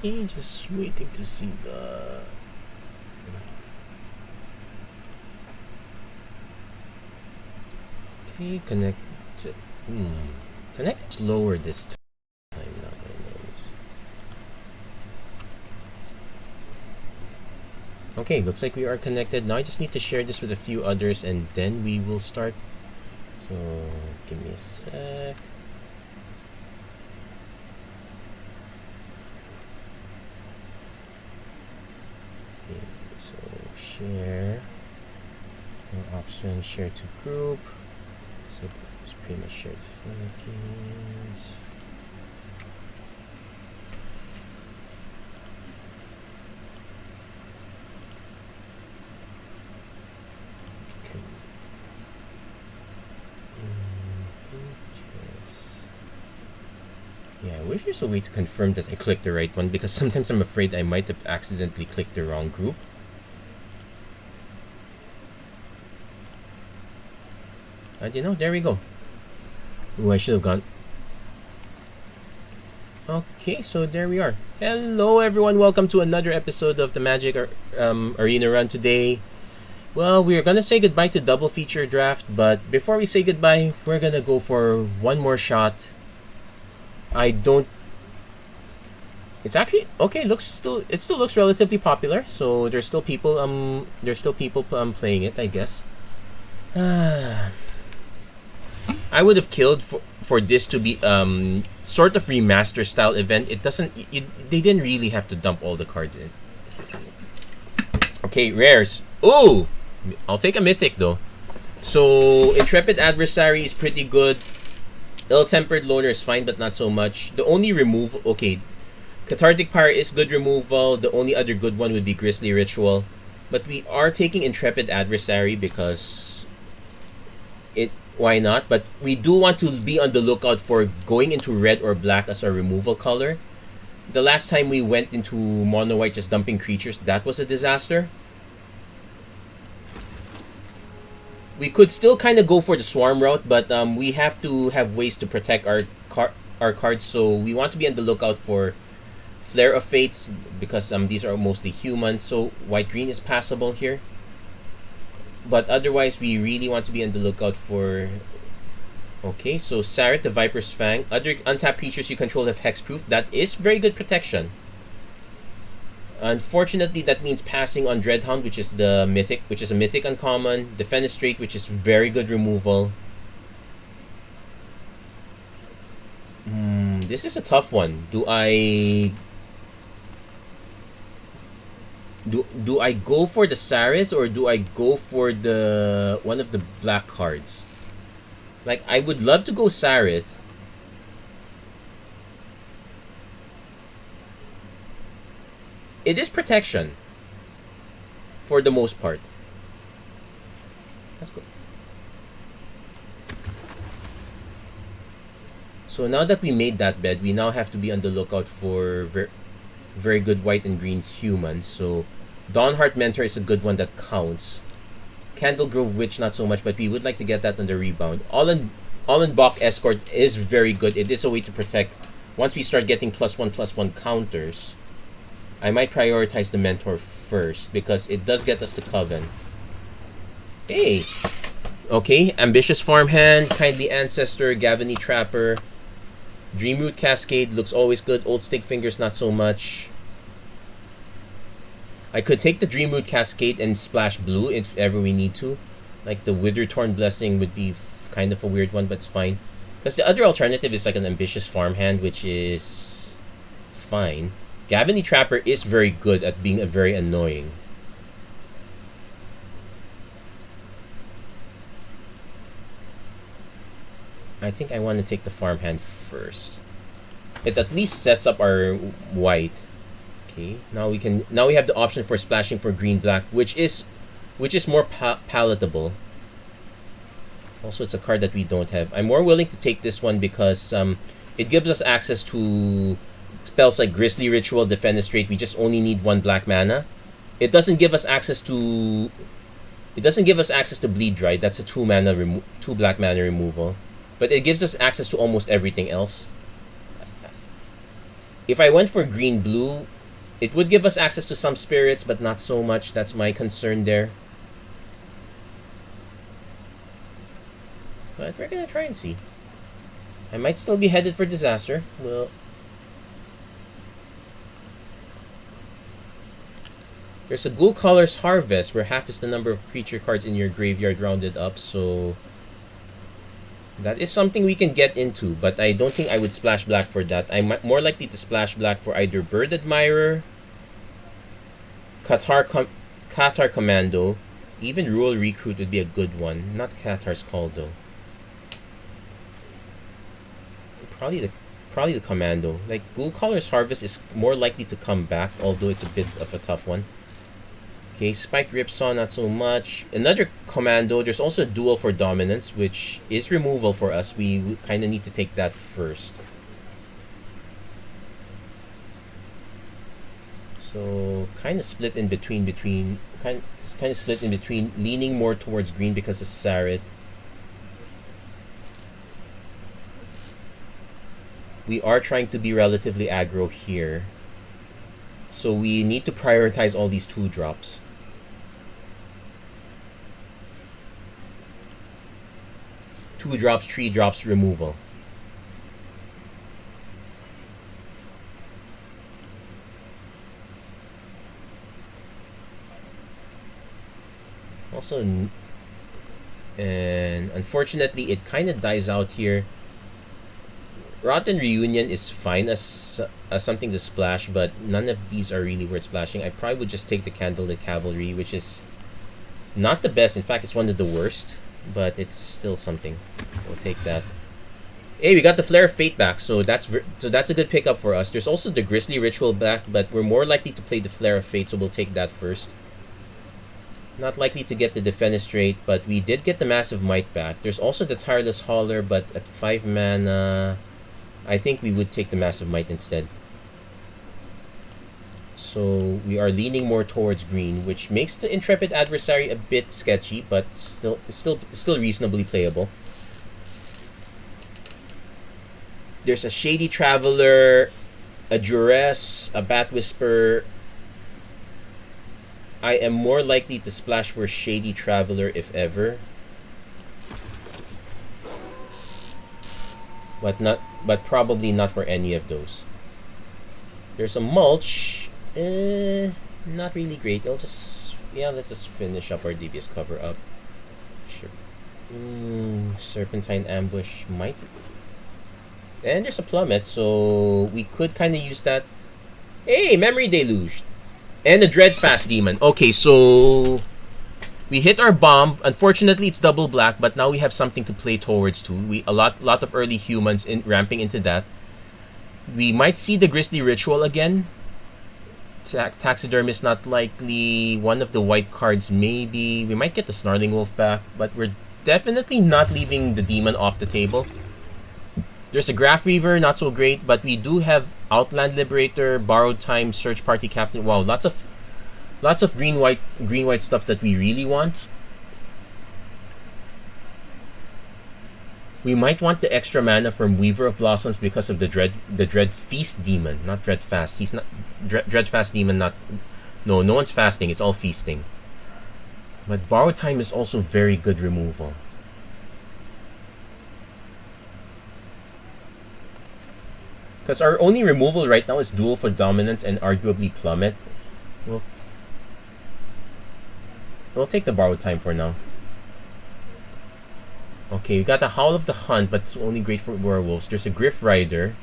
Okay, just waiting to see the... Okay, connect... Connect slower this time. Not knows. Okay, looks like we are connected. Now I just need to share this with a few others and then we will start. So, give me a sec. Okay, so share. No option, share to group. So it's pretty much share to Philippines. Yeah, I wish there's a way to confirm that I clicked the right one because sometimes I'm afraid I might have accidentally clicked the wrong group. And you know, there we go. Ooh, I should have gone. Okay, so there we are. Hello everyone, welcome to another episode of the Magic Arena Run today. Well, we're gonna say goodbye to double feature draft, but before we say goodbye, we're gonna go for one more shot. It's actually okay. It still looks relatively popular. So there's still people playing it, I guess. I would have killed for this to be sort of remaster style event. They didn't really have to dump all the cards in. Okay, rares. Ooh, I'll take a mythic though. So Intrepid Adversary is pretty good. Ill-Tempered Loner is fine, but not so much. The only removal, okay, Cathartic Pyre is good removal. The only other good one would be Grisly Ritual. But we are taking Intrepid Adversary because why not? But we do want to be on the lookout for going into red or black as our removal color. The last time we went into mono white just dumping creatures, that was a disaster. We could still kind of go for the swarm route, but we have to have ways to protect our cards, so we want to be on the lookout for Flare of Fates because these are mostly humans, so white-green is passable here. But otherwise, we really want to be on the lookout for... Okay, so Saret, the Viper's Fang. Other untapped creatures you control have hexproof. That is very good protection. Unfortunately, that means passing on Dreadhound, which is a mythic uncommon. Defenestrate, which is very good removal. This is a tough one. Do I go for the Saret or do I go for the one of the black cards? Like, I would love to go Saret. It is protection for the most part. Let's go. So now that we made that bed, we now have to be on the lookout for very good white and green humans. So Dawnheart Mentor is a good one that counts. Candlegrove Witch not so much, but we would like to get that on the rebound. Allenbach Escort is very good. It is a way to protect. Once we start getting +1/+1 counters, I might prioritize the Mentor first because it does get us to Coven. Hey! Okay, Ambitious Farmhand, Kindly Ancestor, Gavany Trapper, Dreamroot Cascade looks always good. Old Stick Fingers not so much. I could take the Dreamroot Cascade and splash blue if ever we need to. Like the Withertorn Blessing would be kind of a weird one, but it's fine. Because the other alternative is like an Ambitious Farmhand, which is fine. Gavany Trapper is very good at being very annoying. I think I want to take the Farmhand first. It at least sets up our white. Okay, now we have the option for splashing for green black, which is more palatable. Also, it's a card that we don't have. I'm more willing to take this one because it gives us access to spells like Grisly Ritual, Defenestrate. We just only need 1 black mana. It doesn't give us access to Bleed Dry. That's a 2 black mana removal. But it gives us access to almost everything else. If I went for green blue, It would give us access to some spirits, but not so much. That's my concern there. But we're gonna try and see. I might still be headed for disaster. Well, there's a Ghoul Caller's Harvest where half is the number of creature cards in your graveyard rounded up, so that is something we can get into, but I don't think I would splash black for that. I'm more likely to splash black for either Bird Admirer, Qatar Commando, even Rural Recruit would be a good one. Not Qatar's Call though. Probably the Commando. Like, Ghoul Caller's Harvest is more likely to come back, although it's a bit of a tough one. Okay, Spike Ripsaw, not so much. Another Commando. There's also a Duel for Dominance, which is removal for us. We kind of need to take that first. So, kind of split in between, leaning more towards green because of Sarith. We are trying to be relatively aggro here. So we need to prioritize all these 2-drops. Two drops, 3 drops removal. Also, and unfortunately, it kind of dies out here. Rotten Reunion is fine as something to splash, but none of these are really worth splashing. I probably would just take the Candlelit Cavalry, which is not the best. In fact, it's one of the worst, but it's still something. We'll take that. Hey, we got the Flare of Fate back, so that's a good pickup for us. There's also the Grisly Ritual back, but we're more likely to play the Flare of Fate, so we'll take that first. Not likely to get the Defenestrate, but we did get the Massive Might back. There's also the Tireless Hauler, but at 5 mana, I think we would take the Massive Might instead. So we are leaning more towards green, which makes the Intrepid Adversary a bit sketchy, but still reasonably playable. There's a Shady Traveler, a Duress, a Bat Whisper. I am more likely to splash for Shady Traveler if ever. But probably not for any of those. There's a Mulch. Not really great. Let's just finish up our DPS cover up. Sure. Serpentine Ambush might. And there's a Plummet, so we could kind of use that. Hey, Memory Deluge. And a Dreadfast Demon. Okay, so we hit our bomb. Unfortunately, it's double black, but now we have something to play towards too. A lot of early humans ramping into that. We might see the Grisly Ritual again. Taxidermist not likely. One of the white cards maybe. We might get the Snarling Wolf back, but we're definitely not leaving the demon off the table. There's a Graph Reaver, not so great, but we do have Outland Liberator, Borrowed Time, Search Party Captain. Wow, lots of green white stuff that we really want. We might want the extra mana from Weaver of Blossoms because of the Dread Feast Demon, not Dread Fast. He's not Dread Fast Demon. No one's fasting. It's all feasting. But Borrowed Time is also very good removal. Because our only removal right now is Duel for Dominance and arguably Plummet. We'll take the Borrowed Time for now. Okay, we got the Howl of the Hunt, but it's only great for werewolves. There's a Griff Rider.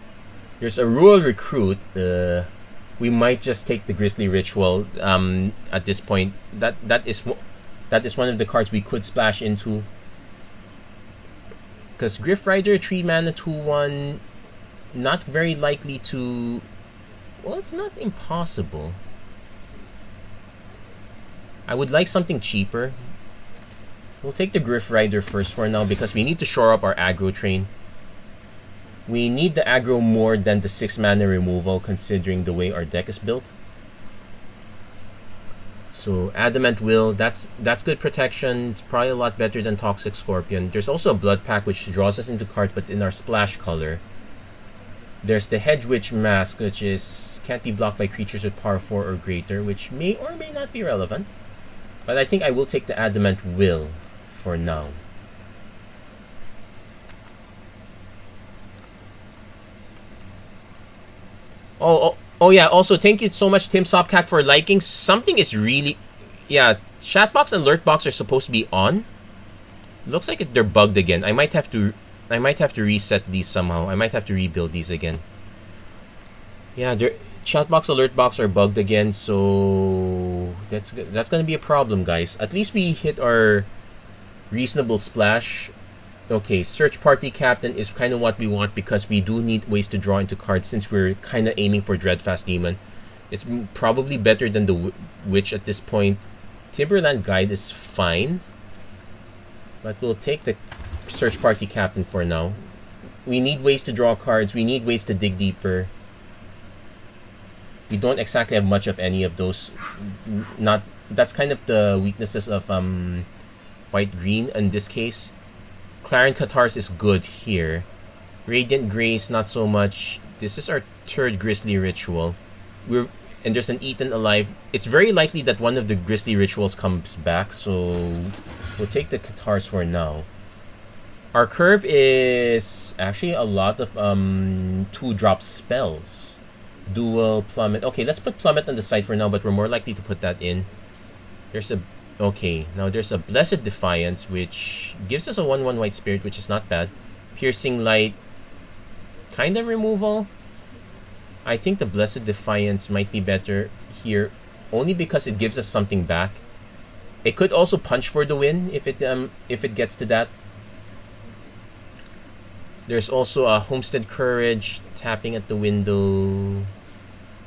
There's a Rural Recruit. We might just take the Grisly Ritual at this point. That is one of the cards we could splash into. Because Griff Rider, 3 mana, 2/1, not very likely to. Well, it's not impossible. I would like something cheaper. We'll take the Griff Rider first for now because we need to shore up our aggro train. We need the aggro more than the 6 mana removal considering the way our deck is built. So Adamant Will, that's good protection. It's probably a lot better than Toxic Scorpion. There's also a Blood Pack which draws us into cards but it's in our splash color. There's the Hedge Witch Mask, which is can't be blocked by creatures with power 4 or greater, which may or may not be relevant. But I think I will take the Adamant Will for now. Oh yeah, also thank you so much, Tim Sopkak, for liking. Something is really... Yeah, Chatbox and Alertbox are supposed to be on. Looks like they're bugged again. I might have to reset these somehow. I might have to rebuild these again. Yeah, Chatbox, Alertbox are bugged again, so that's gonna be a problem, guys. At least we hit our reasonable splash. Okay, Search Party Captain is kind of what we want because we do need ways to draw into cards since we're kind of aiming for Dreadfast Demon. It's probably better than the Witch at this point. Timberland Guide is fine, but we'll take the Search Party Captain for now. We need ways to draw cards. We need ways to dig deeper. We don't exactly have much of any of those. That's kind of the weaknesses of white-green in this case. Clarion Cathars is good here. Radiant Grace, not so much. This is our third Grizzly Ritual. And there's an Eaten Alive. It's very likely that one of the Grizzly Rituals comes back, so we'll take the Cathars for now. Our curve is actually a lot of 2-drop spells. Dual, Plummet. Okay, let's put Plummet on the side for now, but we're more likely to put that in. Now there's a Blessed Defiance, which gives us a 1/1 White Spirit, which is not bad. Piercing Light, kind of removal. I think the Blessed Defiance might be better here, only because it gives us something back. It could also Punch for the win if it gets to that. There's also a Homestead Courage, tapping at the window.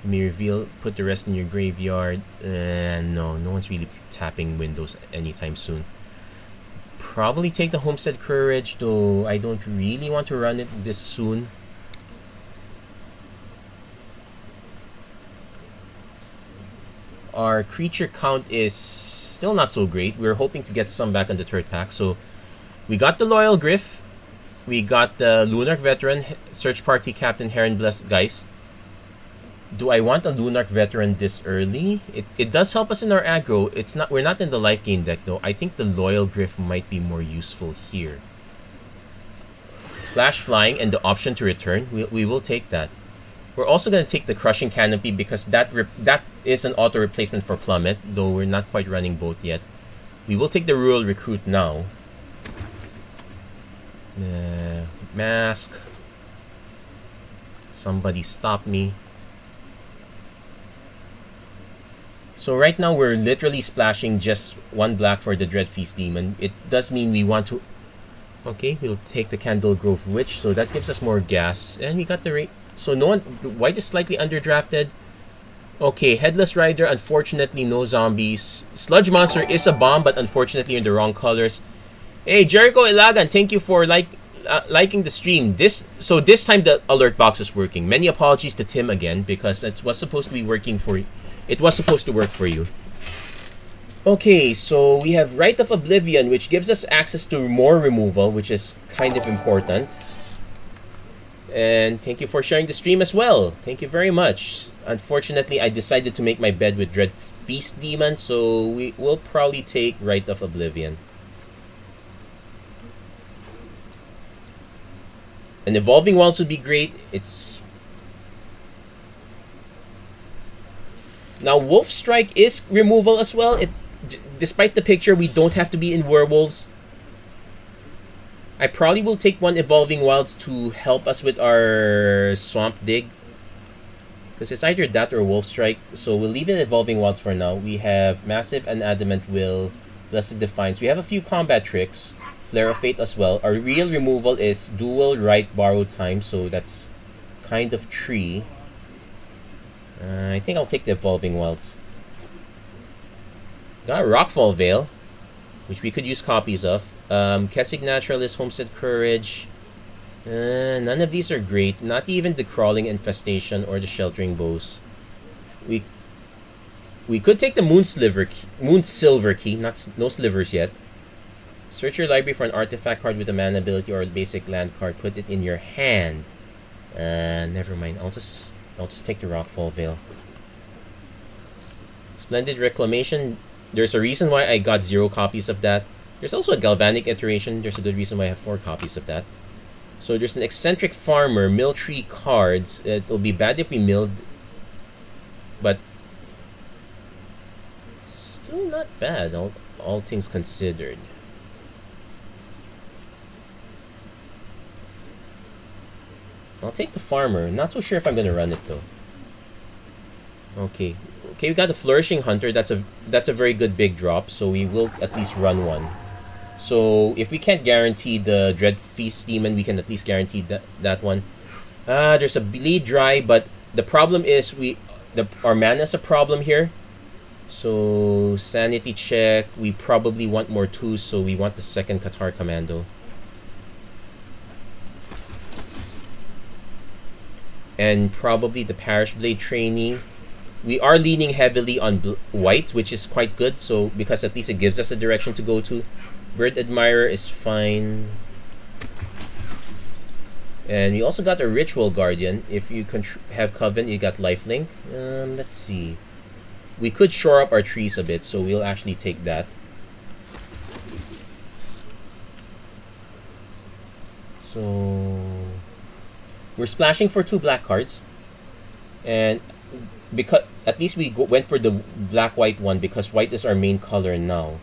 You may reveal, put the rest in your graveyard. No one's really tapping windows anytime soon. Probably take the Homestead Courage, though I don't really want to run it this soon. Our creature count is still not so great. We're hoping to get some back on the third pack. So we got the Loyal Griff. We got the Lunarch Veteran, Search Party Captain, Heron Bless. Guys, do I want a Lunarch Veteran this early? It does help us in our aggro. We're not in the life gain deck though. I think the Loyal Griff might be more useful here. Flash Flying and the option to return. We will take that. We're also going to take the Crushing Canopy because that is an auto replacement for Plummet, though we're not quite running both yet. We will take the Rural Recruit now. Mask. Somebody stop me. So right now we're literally splashing just 1 black for the Dreadfeast Demon. It does mean we want to... Okay, we'll take the Candle Grove Witch, so that gives us more gas. And we got the rate. So no one... White is slightly underdrafted. Okay, Headless Rider, unfortunately no zombies. Sludge Monster is a bomb, but unfortunately in the wrong colors. Hey, Jericho Ilagan, thank you for liking the stream. This time the alert box is working. Many apologies to Tim again, because it was supposed to be working for... It was supposed to work for you. Okay, so we have Rite of Oblivion, which gives us access to more removal, which is kind of important. And thank you for sharing the stream as well. Thank you very much. Unfortunately, I decided to make my bed with Dreadfeast Demon, so we will probably take Rite of Oblivion. An Evolving Wilds would be great. Now, Wolf Strike is removal as well. Despite the picture, we don't have to be in Werewolves. I probably will take 1 Evolving Wilds to help us with our Swamp Dig. Because it's either that or Wolf Strike. So we'll leave it Evolving Wilds for now. We have Massive and Adamant Will, Blessed Defiance. We have a few combat tricks. Flare of Fate as well. Our real removal is Dual, Right, Borrow Time. So that's kind of 3. I think I'll take the Evolving Wilds. Got a Rockfall Veil, which we could use copies of. Kessig Naturalist, Homestead Courage. None of these are great. Not even the Crawling Infestation or the Sheltering Bows. We could take the Moon Silver Key. No slivers yet. Search your library for an artifact card with a mana ability or a basic land card. Put it in your hand. Never mind. I'll just take the Rockfall Veil. Splendid Reclamation. There's a reason why I got 0 copies of that. There's also a Galvanic Iteration. There's a good reason why I have 4 copies of that. So there's an Eccentric Farmer, mill 3 cards. It'll be bad if we milled, but it's still not bad, all things considered. I'll take the Farmer. Not so sure if I'm gonna run it though. Okay, we got the Flourishing Hunter. That's a very good big drop, so we will at least run one. So if we can't guarantee the Dread Feast Demon, we can at least guarantee that one. There's a Bleed Dry, but the problem is our mana's a problem here. So sanity check. We probably want more 2s, so we want the second Qatar Commando. And probably the Parish Blade Trainee. We are leaning heavily on white, which is quite good, so because at least it gives us a direction to go to. Bird Admirer is fine. And we also got a Ritual Guardian. If you have Coven, you got Lifelink. Let's see. We could shore up our trees a bit, so we'll actually take that. So we're splashing for 2 black cards, and because at least we went for the black-white one because white is our main color now.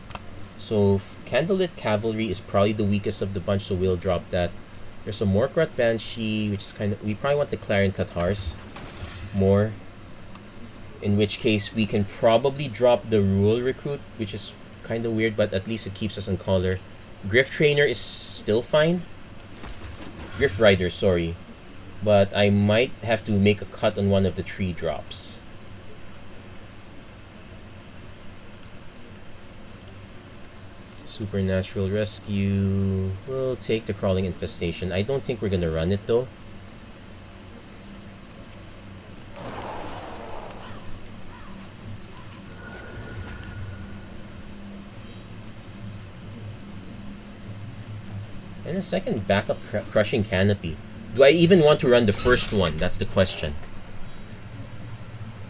So Candlelit Cavalry is probably the weakest of the bunch, so we'll drop that. There's a Morkrot Banshee, which is we probably want the Clarion Cathars more. In which case we can probably drop the Rule Recruit, which is kind of weird, but at least it keeps us in color. Griff Trainer is still fine. Griff Rider, sorry. But I might have to make a cut on one of the 3 drops. Supernatural Rescue. We'll take the Crawling Infestation. I don't think we're gonna run it though. And a second backup Crushing Canopy. Do I even want to run the first one? That's the question.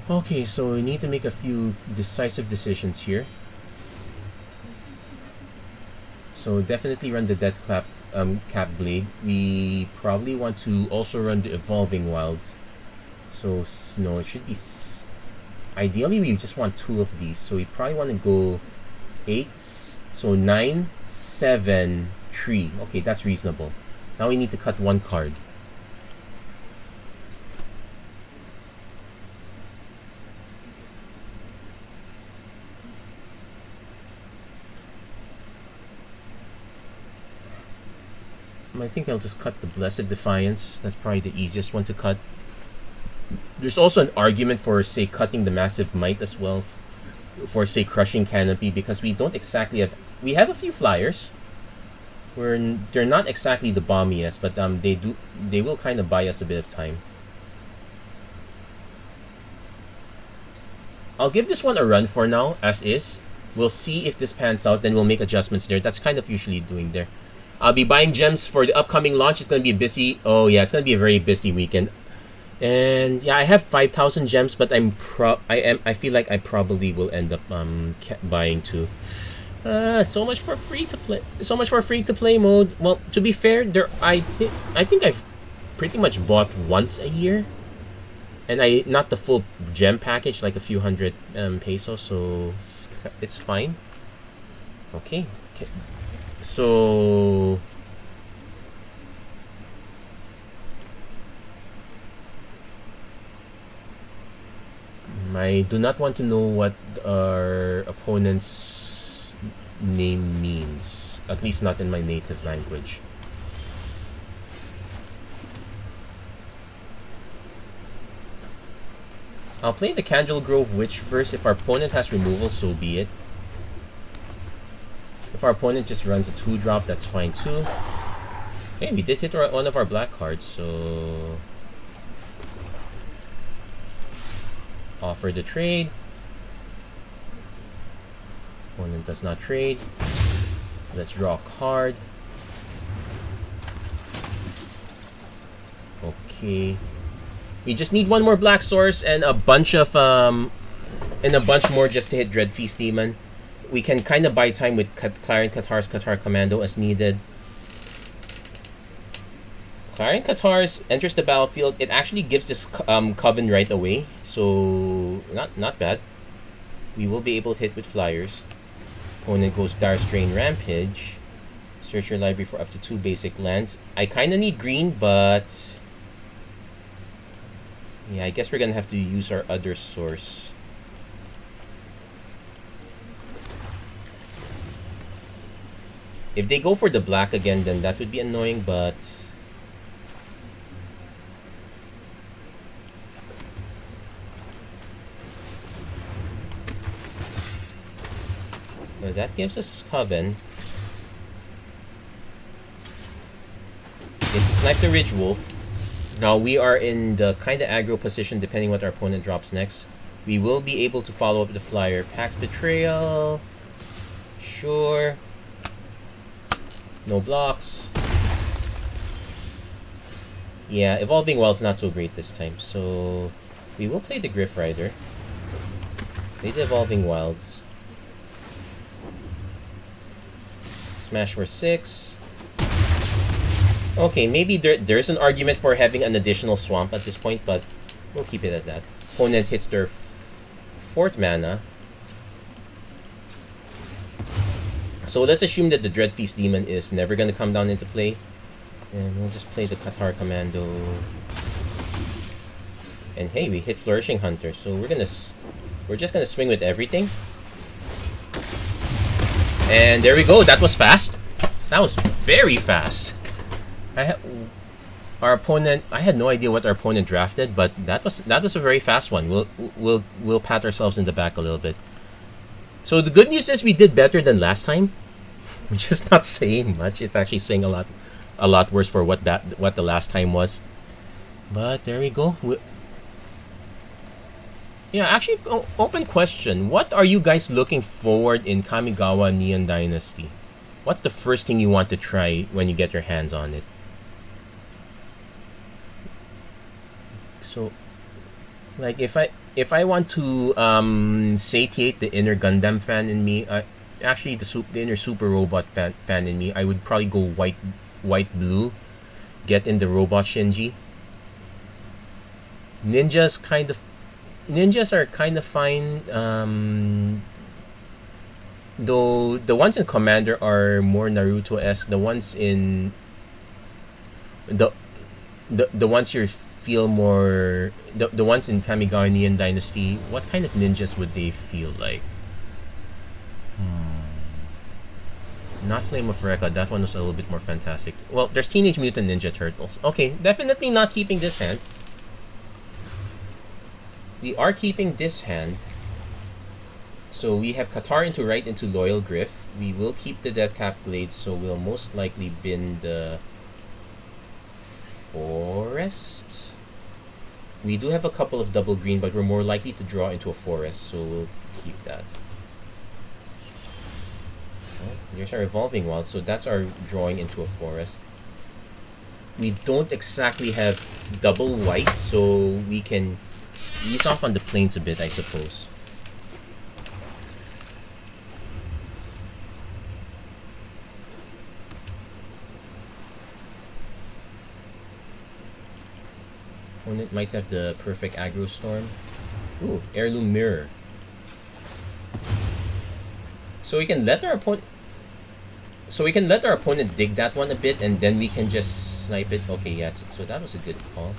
Okay, so we need to make a few decisive decisions here. So definitely run the Death Cap Blade. We probably want to also run the Evolving Wilds. So no, it should be... Ideally, we just want 2 of these. So we probably want to go 8. So 9, 7, 3. Okay, that's reasonable. Now we need to cut 1 card. I think I'll just cut the Blessed Defiance. That's probably the easiest one to cut. There's also an argument for, say, cutting the Massive Might as well. For, say, Crushing Canopy, because we don't exactly have... We have a few flyers. They're not exactly the bombiest, but they will kind of buy us a bit of time. I'll give this one a run for now, as is. We'll see if this pans out, then we'll make adjustments there. That's kind of usually doing there. I'll be buying gems for the upcoming launch. It's going to be a busy... Oh, yeah, it's going to be a very busy weekend. And, yeah, I have 5,000 gems, but I feel like I probably will end up buying 2. So much for free-to-play. So much for free-to-play mode. Well, to be fair, I think I've pretty much bought once a year. And not the full gem package, like a few hundred pesos, so it's fine. Okay. So I do not want to know what our opponent's name means, at least not in my native language. I'll play the Candle Grove Witch first. If our opponent has removal, so be it. If our opponent just runs a 2-drop, that's fine too. Okay, we did hit one of our black cards, so... Offer the trade. Opponent does not trade. Let's draw a card. Okay. We just need one more black source and a bunch of more just to hit Dreadfeast Demon. We can kind of buy time with Clarion Qatar's Qatar Commando as needed. Clarion Qatar's enters the battlefield. It actually gives this Coven right away, so not bad. We will be able to hit with flyers. Opponent goes Dire Strain Rampage. Search your library for up to 2 basic lands. I kind of need green, but yeah, I guess we're gonna have to use our other source. If they go for the black again, then that would be annoying, but well, that gives us Coven. Get to snipe the Ridge Wolf. Now we are in the kind of aggro position depending what our opponent drops next. We will be able to follow up the flyer. Pax Betrayal. Sure. No blocks. Yeah, Evolving Wild's not so great this time. So we will play the Griff Rider. Play the Evolving Wilds. Smash for 6. Okay, maybe there's an argument for having an additional swamp at this point, but we'll keep it at that. Opponent hits their 4th mana. So let's assume that the Dreadfeast Demon is never going to come down into play. And we'll just play the Qatar Commando. And hey, we hit Flourishing Hunter, so we're just gonna swing with everything. And there we go. That was fast. That was very fast. Our opponent. I had no idea what our opponent drafted, but that was a very fast one. We'll pat ourselves in the back a little bit. So the good news is we did better than last time. Which is not saying much. It's actually saying a lot worse for what the last time was. But there we go. Yeah, actually, open question. What are you guys looking forward in Kamigawa Neon Dynasty? What's the first thing you want to try when you get your hands on it? So, like, if I want to satiate the inner Gundam fan in me, actually the inner Super Robot fan in me, I would probably go white blue, get in the Robot Shinji. Ninjas are kind of fine. Though the ones in Commander are more Naruto-esque. The ones in the ones you feel more the ones in Kamigawa Neon Dynasty, what kind of ninjas would they feel like? Not Flame of Rekka, that one was a little bit more fantastic. Well, there's Teenage Mutant Ninja Turtles. Okay, definitely not keeping this hand. We are keeping this hand. So we have Qatar into Loyal Griff. We will keep the Deathcap Blades, so we'll most likely bin the Forest. We do have a couple of double green, but we're more likely to draw into a Forest, so we'll keep that. Oh, there's our Evolving Wild, so that's our drawing into a Forest. We don't exactly have double white, so we can ease off on the plains a bit, I suppose. Opponent might have the perfect aggro storm. Ooh, Heirloom Mirror. So we can let our opponent dig that one a bit, and then we can just snipe it. Okay, yeah, so that was a good call.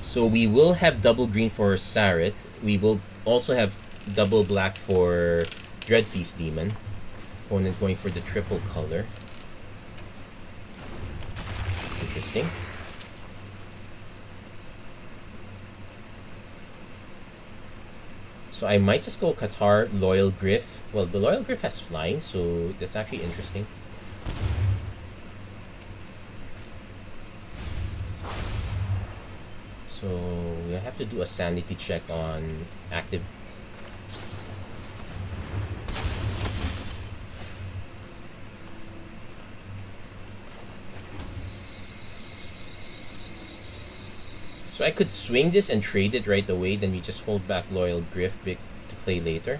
So we will have double green for Sarith. We will also have double black for Dreadfeast Demon. Opponent going for the triple color. Interesting. So I might just go Qatar, Loyal Griff. Well, the Loyal Griff has flying, so that's actually interesting. So we have to do a sanity check on active. So I could swing this and trade it right away, then we just hold back Loyal Griff to play later.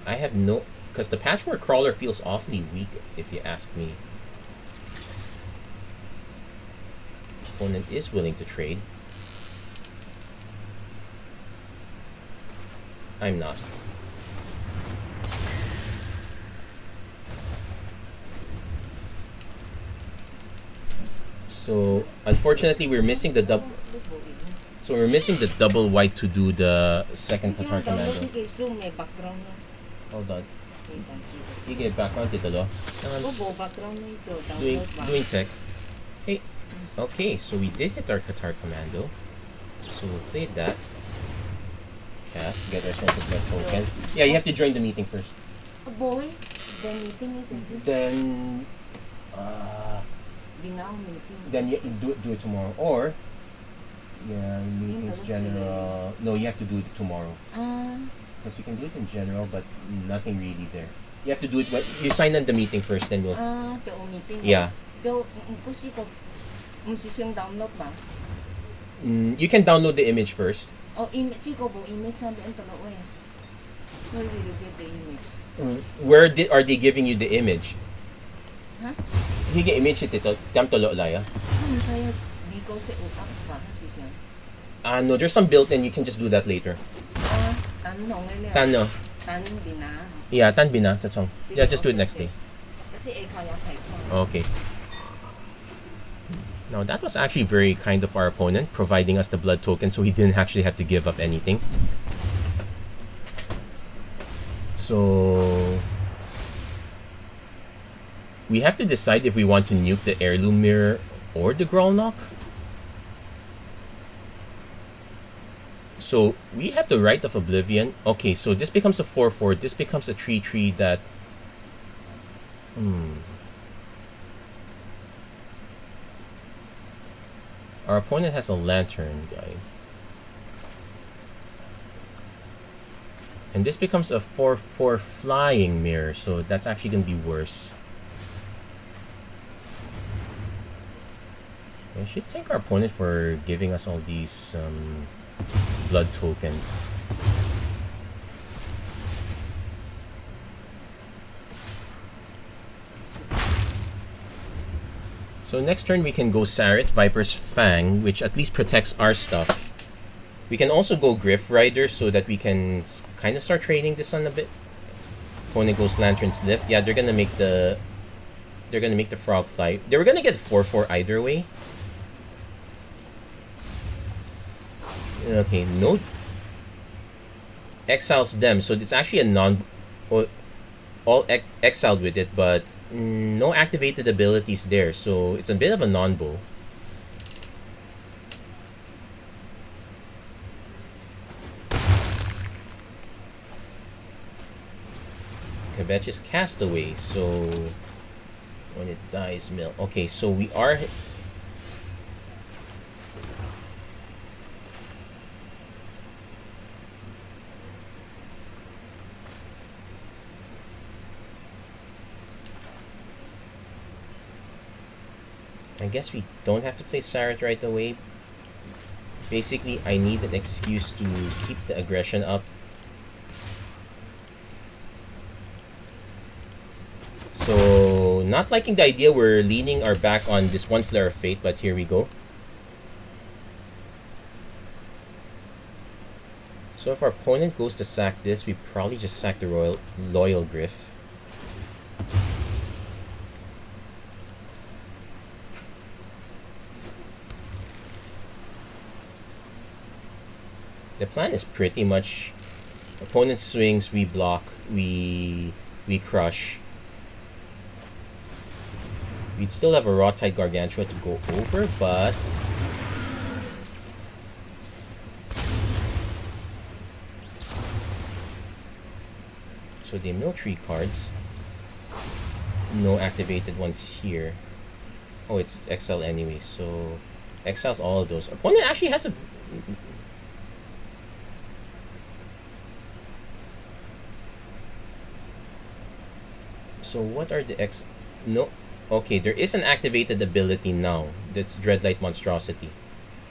I have no... Because the Patchwork Crawler feels awfully weak, if you ask me. Opponent is willing to trade. I'm not. So, unfortunately, we're missing the double... So we're missing the double white to do the second Qatar Commando. Hold on. Sige, background dito lo. Doing tech. Hey. Okay, so we did hit our Qatar Commando. So we'll play that. Cast, get our sense of blood token. Yeah, you have to join the meeting first. Oh boy, the meeting is then you do it tomorrow. Or yeah, meetings general. No, you have to do it tomorrow. Because you can do it in general, but nothing really there. You have to do it when you sign on the meeting first, then we'll. The meeting. Yeah. Download ba? You can download the image first. Oh, image sa doon talo eh. Where will you get the image? Where are they giving you the image? Huh? Hige image ito, tam tolo laya. Kaya di ko sa utak pa siya. No, there's some built-in. You can just do that later. Ano ngayon? Tano. Tan bina. Yeah, tan bina. That's all. Yeah, just do it next day. Kasi kaya Okay. Now that was actually very kind of our opponent, providing us the blood token, so he didn't actually have to give up anything. So we have to decide if we want to nuke the Heirloom Mirror or the Grolnok. So we have the Rite of Oblivion. Okay, so this becomes a 4/4. This becomes a 3/3 that... Our opponent has a Lantern guy. And this becomes a 4/4 Flying Mirror, so that's actually going to be worse. I should thank our opponent for giving us all these blood tokens. So next turn we can go Sarit, Viper's Fang, which at least protects our stuff. We can also go Griff Rider so that we can kind of start trading this on a bit. Opponent goes Lantern's Lift. Yeah, they're gonna make the Frog fly. They were gonna get 4/4 either way. Okay, no. Exiles them, so it's actually a all exiled with it, but no activated abilities there, so it's a bit of a non-bow. Kvetch is Castaway, so when it dies, mill. Okay, so we are... I guess we don't have to play Sarat right away. Basically, I need an excuse to keep the aggression up. So, not liking the idea we're leaning our back on this one Flare of Fate, but here we go. So if our opponent goes to sack this, we probably just sack the Loyal Griff. The plan is pretty much opponent swings, we block, we crush. We'd still have a Rawtide Gargantua to go over, but so they mill 3 cards. No activated ones here. Oh, it's exile anyway, so exiles all of those. Opponent actually has a... So what are the No. Okay, there is an activated ability now. That's Dreadlight Monstrosity.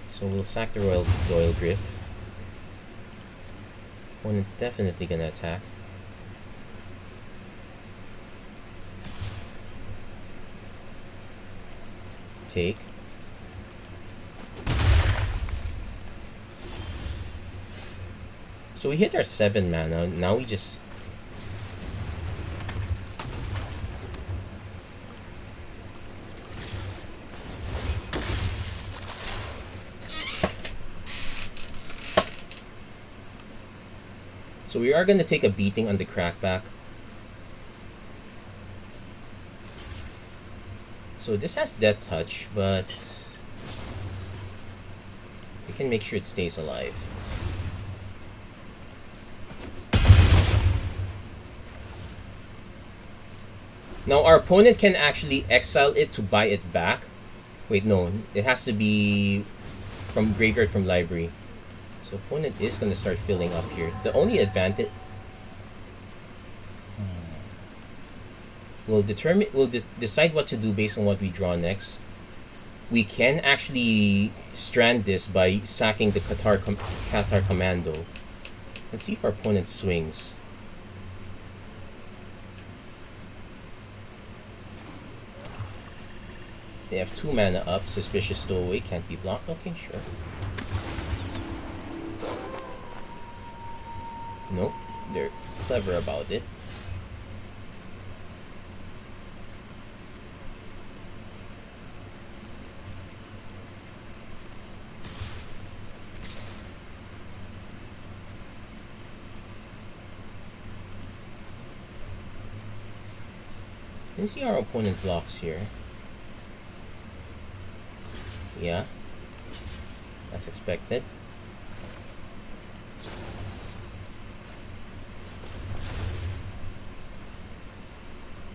So we'll sack the Royal Griff. Opponent definitely gonna attack. Take. So we hit our 7 mana. Now we just... So we are going to take a beating on the crackback. So this has Death Touch, but we can make sure it stays alive. Now our opponent can actually exile it to buy it back. Wait, no. It has to be from graveyard, from library. So opponent is going to start filling up here. The only advantage... We'll decide what to do based on what we draw next. We can actually strand this by sacking the Cathar Commando. Let's see if our opponent swings. They have 2 mana up. Suspicious Stowaway can't be blocked. Okay, sure. Nope, they're clever about it. Let's see our opponent blocks here. Yeah, that's expected.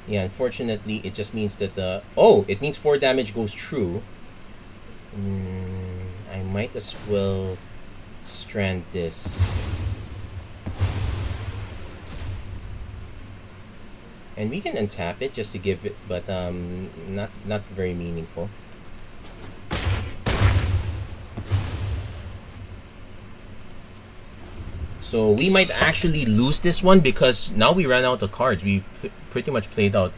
Yeah, unfortunately, it just means that the... Oh, it means 4 damage goes through. I might as well strand this. And we can untap it just to give it, but not very meaningful. So we might actually lose this one because now we ran out of cards. We pretty much played out.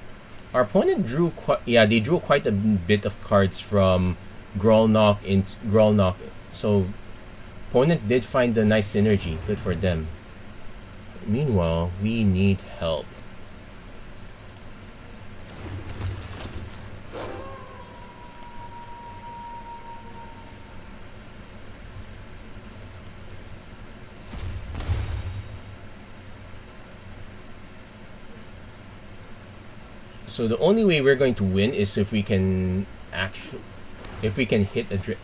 Our opponent drew they drew quite a bit of cards from Grolnok into Grolnok. So opponent did find a nice synergy. Good for them. Meanwhile, we need help. So the only way we're going to win is if we can hit a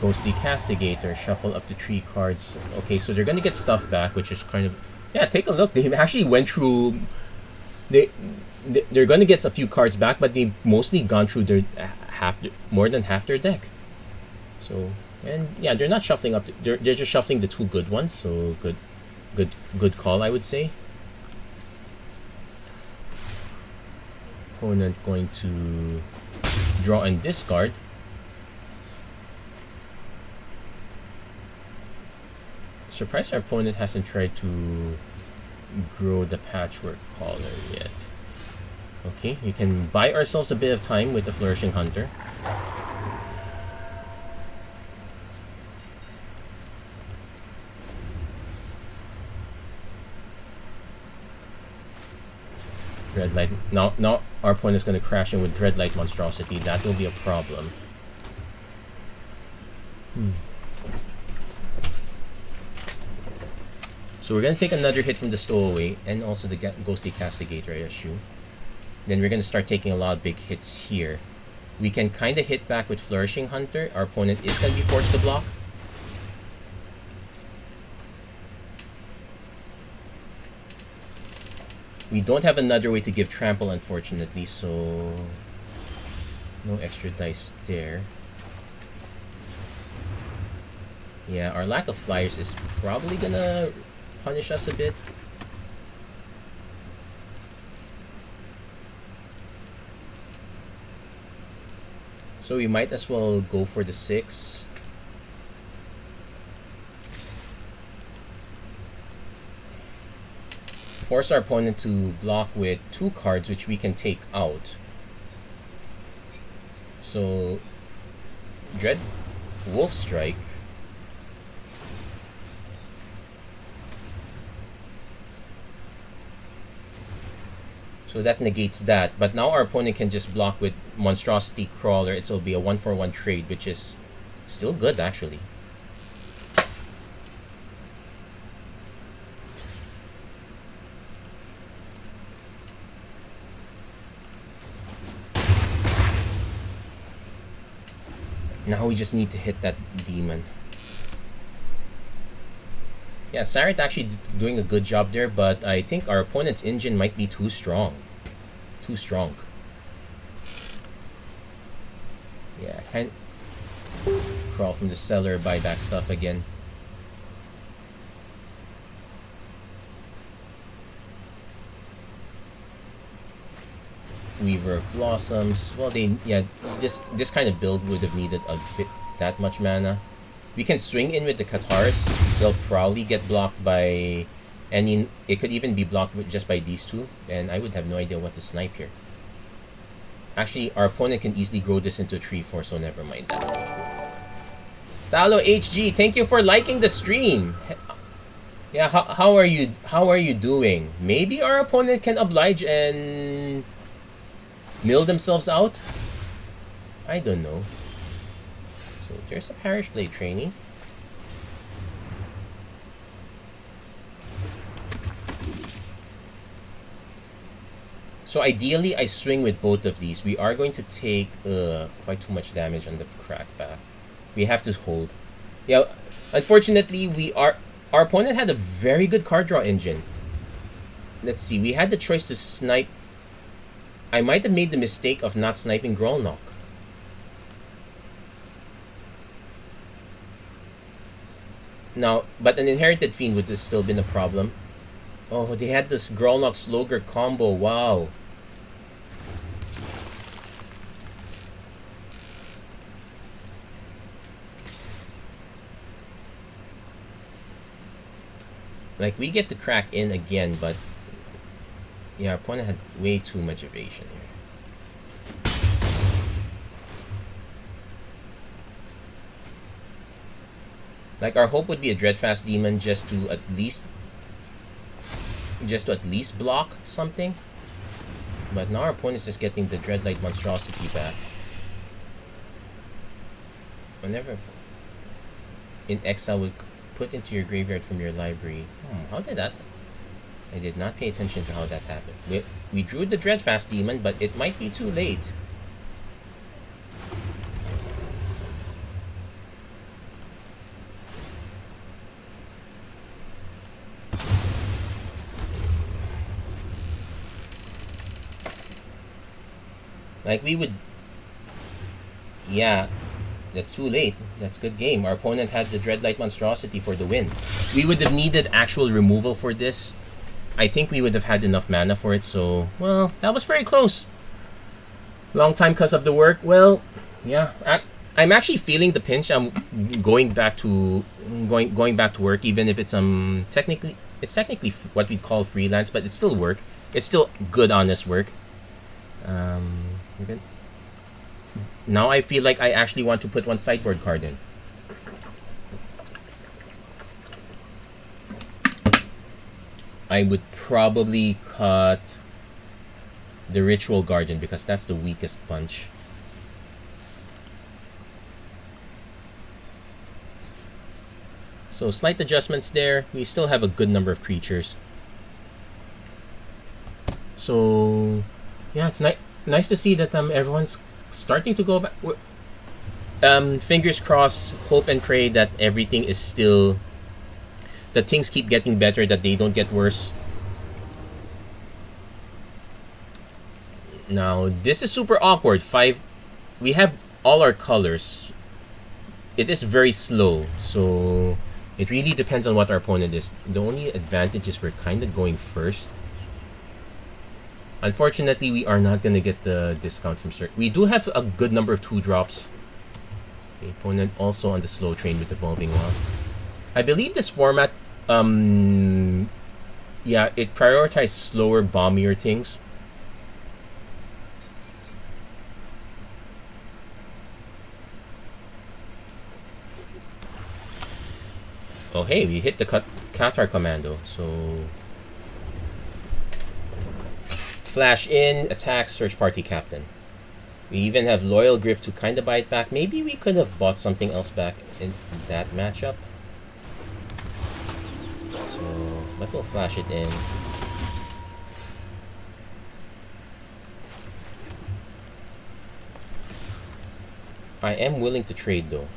Ghostly Castigator, shuffle up to 3 cards. Okay, so they're gonna get stuff back, which is kind of... Yeah, take a look. They actually went through... They're gonna get a few cards back, but they've mostly gone through their more than half their deck. So, and yeah, they're not shuffling up. They're just shuffling the 2 good ones. So good call, I would say. Opponent going to draw and discard. Surprised our opponent hasn't tried to grow the Patchwork Collar yet. Okay, we can buy ourselves a bit of time with the Flourishing Hunter. Dreadlight. Now our opponent is going to crash in with Dreadlight Monstrosity. That will be a problem. So we're going to take another hit from the Stowaway and also the Ghostly Castigator, I assume. Then we're going to start taking a lot of big hits here. We can kind of hit back with Flourishing Hunter. Our opponent is going to be forced to block. We don't have another way to give trample, unfortunately, so no extra dice there. Yeah, our lack of flyers is probably gonna punish us a bit. So we might as well go for the 6. Force our opponent to block with 2 cards which we can take out. So Dread Wolf Strike. So that negates that, but now our opponent can just block with Monstrosity Crawler. It'll be a 1-for-1 trade, which is still good actually. Now we just need to hit that demon. Yeah, Sarat actually doing a good job there, but I think our opponent's engine might be too strong. Too strong. Yeah, can't crawl from the cellar, buy back stuff again. Weaver of Blossoms. Well, this kind of build would have needed a bit that much mana. We can swing in with the Cathars. They'll probably get blocked by any. It could even be blocked with just by these two, and I would have no idea what to snipe here. Actually, our opponent can easily grow this into a 3-4, so never mind that. Talo HG, thank you for liking the stream. Yeah, how are you? How are you doing? Maybe our opponent can oblige and mill themselves out. I don't know. So there's a Parish Blade training. So ideally, I swing with both of these. We are going to take quite too much damage on the crackback. We have to hold. Yeah, unfortunately, our opponent had a very good card draw engine. Let's see. We had the choice to snipe. I might have made the mistake of not sniping Grolnok. Now, but an Inherited Fiend would have still been a problem. Oh, they had this Grolnok Slogger combo. Wow. Like, we get to crack in again, but yeah, our opponent had way too much evasion here. Like, our hope would be a Dreadfast Demon just to at least block something. But now our opponent is just getting the Dreadlight Monstrosity back. Whenever in exile would put into your graveyard from your library. How did that? I did not pay attention to how that happened. We drew the Dreadfast Demon, but it might be too late. Like, we would... Yeah, that's too late. That's good game. Our opponent had the Dreadlight Monstrosity for the win. We would have needed actual removal for this. I think we would have had enough mana for it, so... Well, that was very close. Long time because of the work. Well, yeah. I'm actually feeling the pinch. I'm going back to work, even if it's technically what we call freelance, but it's still work. It's still good, honest work. Now I feel like I actually want to put one sideboard card in. I would probably cut the Ritual Guardian because that's the weakest punch. So slight adjustments there. We still have a good number of creatures. So yeah, it's nice to see that everyone's starting to go back. Fingers crossed, hope and pray that everything is still... that things keep getting better, that they don't get worse. Now, this is super awkward. We have all our colors. It is very slow, so it really depends on what our opponent is. The only advantage is we're kind of going first. Unfortunately, we are not going to get the discount from Cirque. We do have a good number of 2-drops. The opponent also on the slow train with Evolving Wilds. I believe this format, yeah, it prioritizes slower, bombier things. Oh, hey, we hit the Qatar Commando, so... Flash in, attack, search party captain. We even have Loyal Griff to kind of buy it back. Maybe we could have bought something else back in that matchup. So, but we'll flash it in. I am willing to trade though.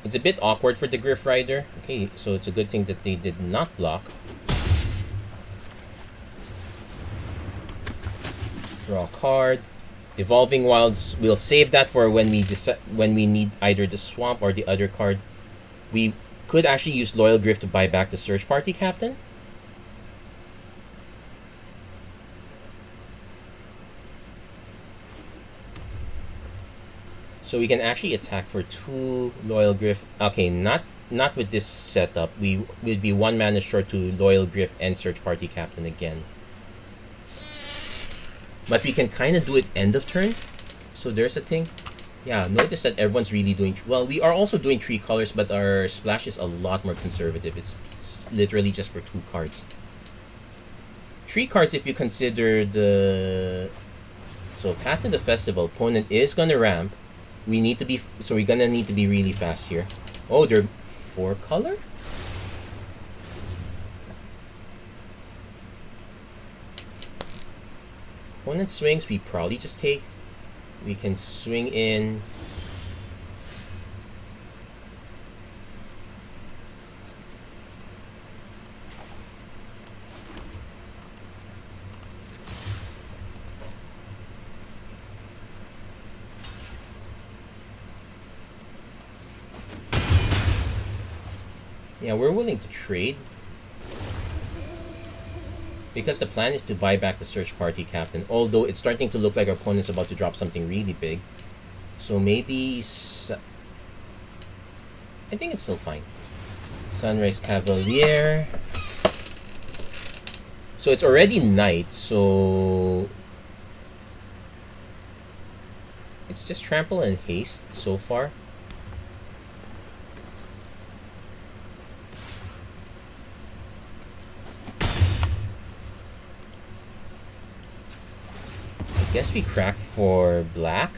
It's a bit awkward for the Griff Rider. Okay, so it's a good thing that they did not block. Draw a card. Evolving Wilds, we'll save that for when we need either the Swamp or the other card. We could actually use Loyal Griff to buy back the Search Party Captain. So we can actually attack for 2 Loyal Griff. Okay, not with this setup. We would be 1 mana short to Loyal Griff and Search Party Captain again. But we can kind of do it end of turn. So there's a thing. Yeah, notice that everyone's really doing... Well, we are also doing 3 colors, but our splash is a lot more conservative. It's literally just for 2 cards. 3 cards if you consider the... So, Path to the Festival. Opponent is gonna ramp. We need to be... So we're gonna need to be really fast here. Oh, they're 4 color? Opponent swings, we probably just take. We can swing in. Yeah, we're willing to trade. Because the plan is to buy back the Search Party Captain. Although it's starting to look like our opponent's about to drop something really big. So maybe... I think it's still fine. Sunrise Cavalier. So it's already night, so... It's just Trample and Haste so far. I guess we crack for black.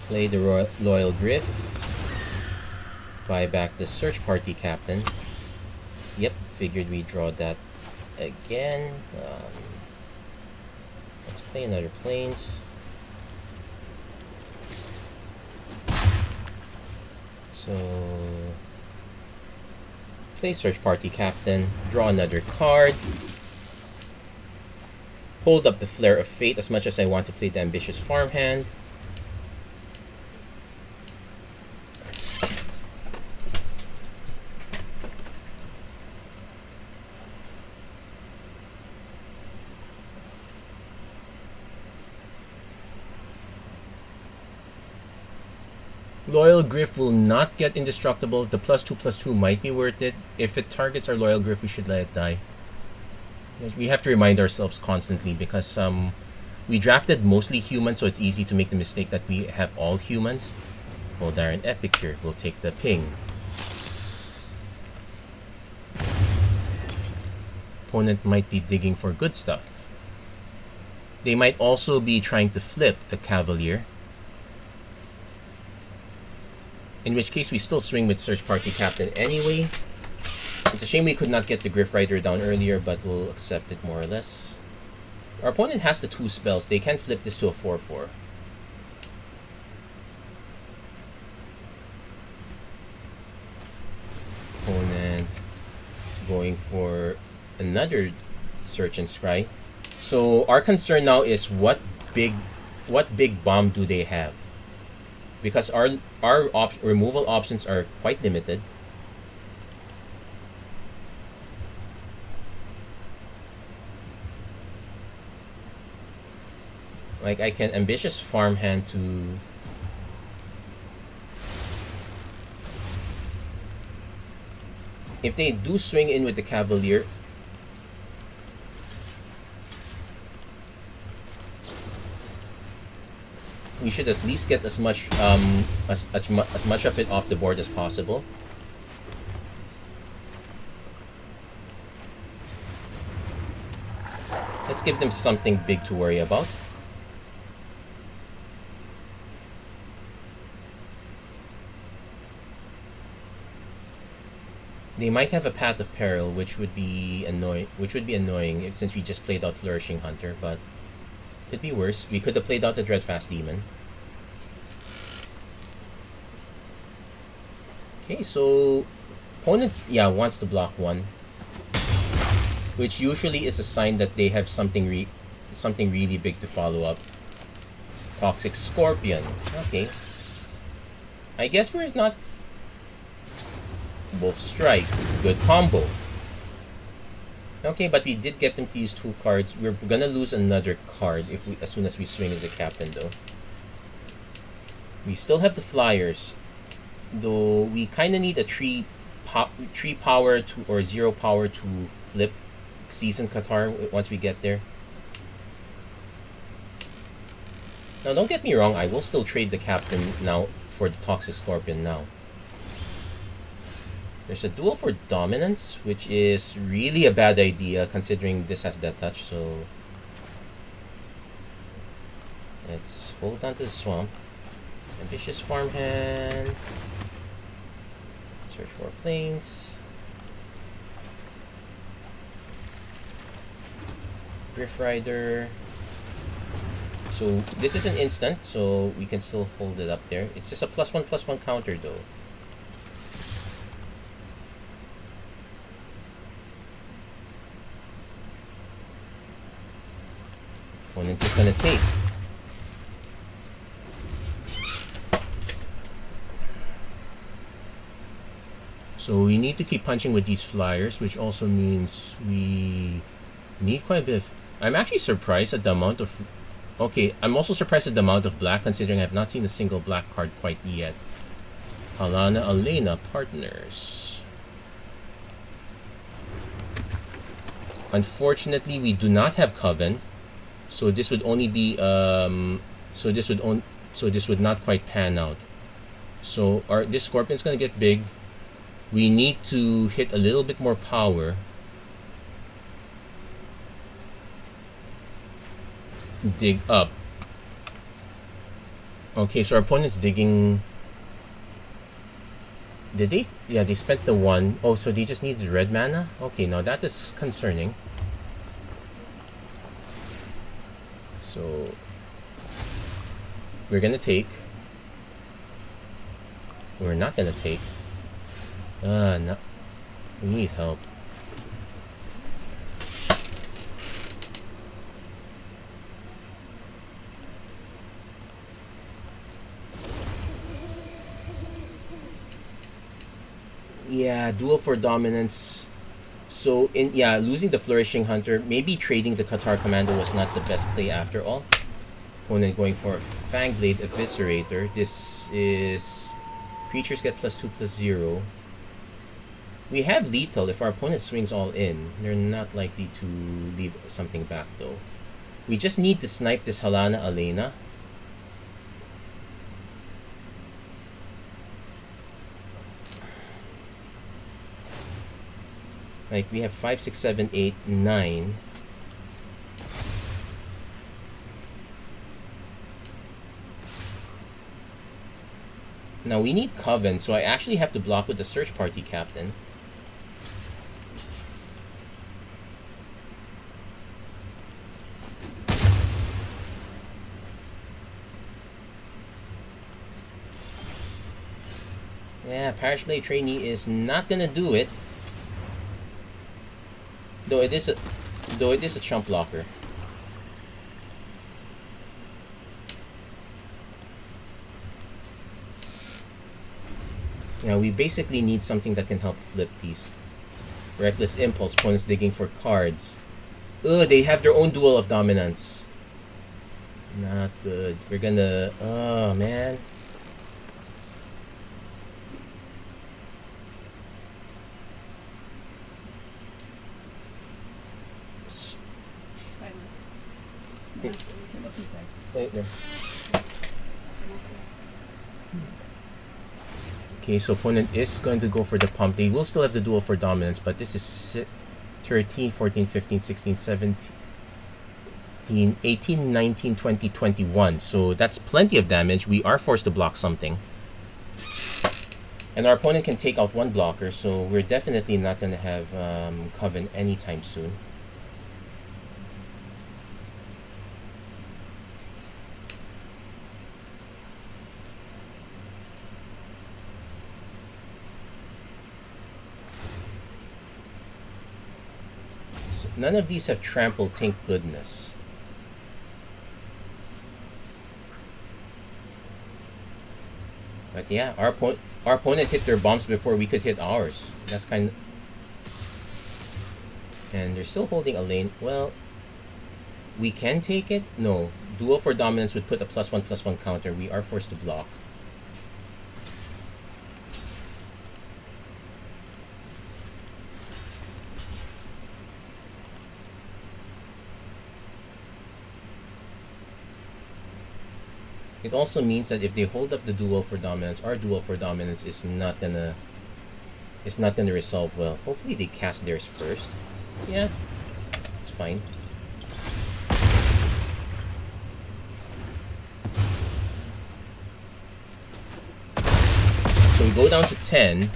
Play the Loyal Griff. Buy back the Search Party Captain. Yep, figured we draw that again. Let's play another Plains. So... Play Search Party Captain, draw another card, hold up the Flare of Fate as much as I want to play the Ambitious Farmhand. Loyal Griff will not get indestructible. The +2/+2 might be worth it. If it targets our Loyal Griff, we should let it die. We have to remind ourselves constantly because we drafted mostly humans, so it's easy to make the mistake that we have all humans. Darren Epicure will take the ping. Opponent might be digging for good stuff. They might also be trying to flip the Cavalier. In which case, we still swing with Search Party Captain anyway. It's a shame we could not get the Griff Rider down earlier, but we'll accept it more or less. Our opponent has the 2 spells. They can flip this to a 4/4. Opponent going for another Search and Scry. So our concern now is what big what big bomb do they have? Because our removal options are quite limited. Like, I can ambitious farmhand to... If they do swing in with the Cavalier, we should at least get as much as much of it off the board as possible. Let's give them something big to worry about. They might have a Path of Peril, which would be annoying since we just played out Flourishing Hunter, but could be worse. We could have played out the Dreadfast Demon. Okay, so opponent wants to block one, which usually is a sign that they have something really big to follow up. Toxic Scorpion. Okay. I guess we're not... Wolf Strike. Good combo. Okay, but we did get them to use 2 cards. We're gonna lose another card as soon as we swing at the captain, though. We still have the Flyers, though we kind of need a 3 power to or 0 power to flip Season Qatar once we get there. Now, don't get me wrong, I will still trade the captain now for the Toxic Scorpion now. There's a duel for dominance, which is really a bad idea considering this has Death Touch, so let's hold on to the swamp. Ambitious farmhand. Search for plains. Griff Rider. So this is an instant, so we can still hold it up there. It's just a +1/+1 counter though. Opponent just gonna take. So we need to keep punching with these Flyers, which also means we need quite a bit of... I'm actually surprised at the amount of... Okay, I'm also surprised at the amount of black, considering I've not seen a single black card quite yet. Alana Elena Partners. Unfortunately, we do not have Coven, so this would only be so this would not quite pan out. So this Scorpion's gonna get big. We need to hit a little bit more power. Dig up. Okay, so our opponent's digging. Did they? Yeah, they spent the 1. Oh, so they just needed red mana? Okay, now that is concerning. So we're gonna take. We're not gonna take. No. We need help. Yeah, duel for dominance. So losing the Flourishing Hunter, maybe trading the Qatar Commando was not the best play after all. Opponent going for a Fangblade Eviscerator. This is creatures get +2/+0. We have lethal if our opponent swings all in. They're not likely to leave something back though. We just need to snipe this Halana Elena. Like, we have 5, 6, 7, 8, 9. Now we need Coven, so I actually have to block with the Search Party Captain. Yeah, Parish Blade Trainee is not gonna do it. Though it is a chump blocker. Now we basically need something that can help flip these. Reckless Impulse, opponents digging for cards. Ugh, they have their own Duel of Dominance. Not good. We're gonna... Oh, man. Wait there. Okay, so opponent is going to go for the pump. They will still have the Duel for Dominance, but this is 13, 14, 15, 16, 17, 18, 19, 20, 21. So that's plenty of damage. We are forced to block something. And our opponent can take out one blocker, so we're definitely not going to have Coven anytime soon. So none of these have Trample, thank goodness. But yeah, our opponent hit their bombs before we could hit ours. That's kind of... And they're still holding a lane. Well, we can take it. No. Duel for Dominance would put a +1/+1 counter. We are forced to block. It also means that if they hold up the Duel for Dominance, our Duel for Dominance is not gonna resolve well. Hopefully they cast theirs first. Yeah, it's fine. So we go down to 10.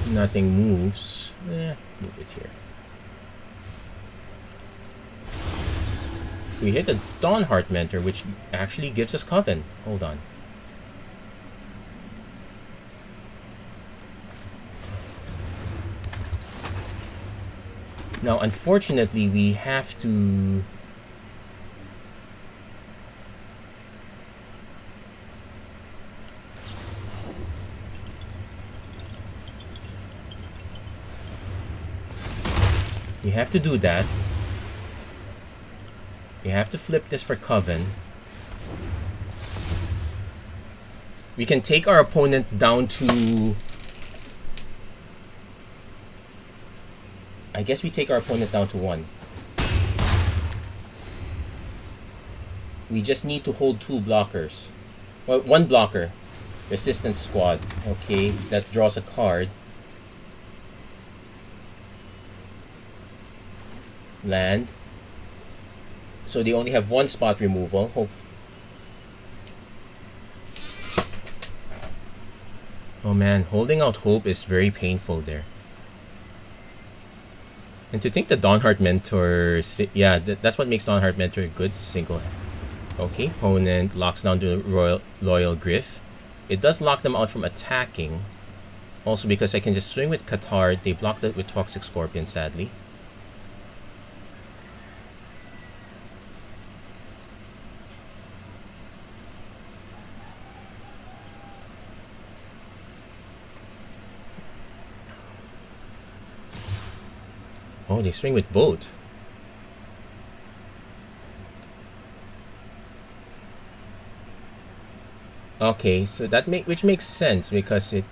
Nothing moves. Move it here. We hit a Dawnheart Mentor, which actually gives us Coven. Hold on. Now, unfortunately, we have to... We have to do that. We have to flip this for Coven. We can take our opponent down to... I guess we take our opponent down to 1. We just need to hold 2 blockers. Well, 1 blocker. Resistance Squad. Okay, that draws a card. Land. So they only have 1 spot removal. Oh man, holding out hope is very painful there. And to think the Dawnheart Mentor... Yeah, that's what makes Dawnheart Mentor a good single... Okay, opponent locks down the Loyal Griff. It does lock them out from attacking. Also because I can just swing with Qatar. They blocked it with Toxic Scorpion, sadly. Oh, they swing with both. Okay, so that which makes sense because it...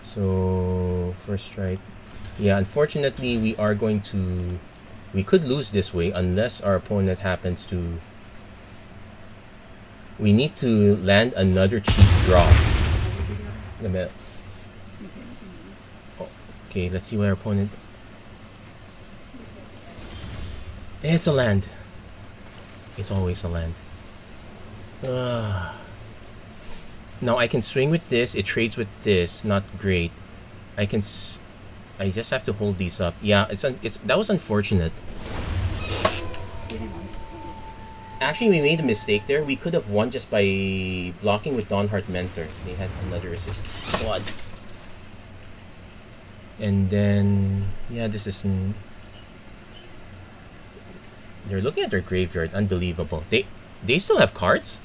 So, first strike. Yeah, unfortunately, we are going to... We could lose this way unless our opponent happens to... We need to land another cheap draw. Okay, let's see what our opponent... It's a land. It's always a land. Now I can swing with this. It trades with this. Not great. I just have to hold these up. Yeah, that was unfortunate. Actually, we made a mistake there. We could have won just by blocking with Dawnheart Mentor. They had another resistance squad. And then... Yeah, this is... They're looking at their graveyard. Unbelievable. They still have cards?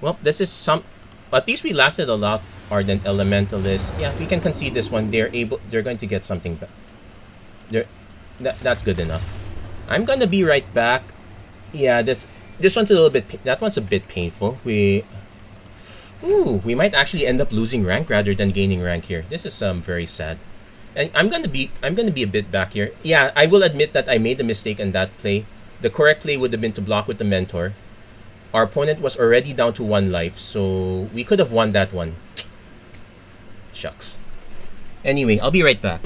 Well, this is some... At least we lasted a lot Ardent Elementalist. Yeah, we can concede this one. They're going to get something back. That's good enough. I'm gonna be right back. Yeah, this one's a little bit. That one's a bit painful. We might actually end up losing rank rather than gaining rank here. This is very sad. And I'm gonna be a bit back here. Yeah, I will admit that I made a mistake in that play. The correct play would have been to block with the mentor. Our opponent was already down to 1 life, so we could have won that one. Shucks. Anyway, I'll be right back.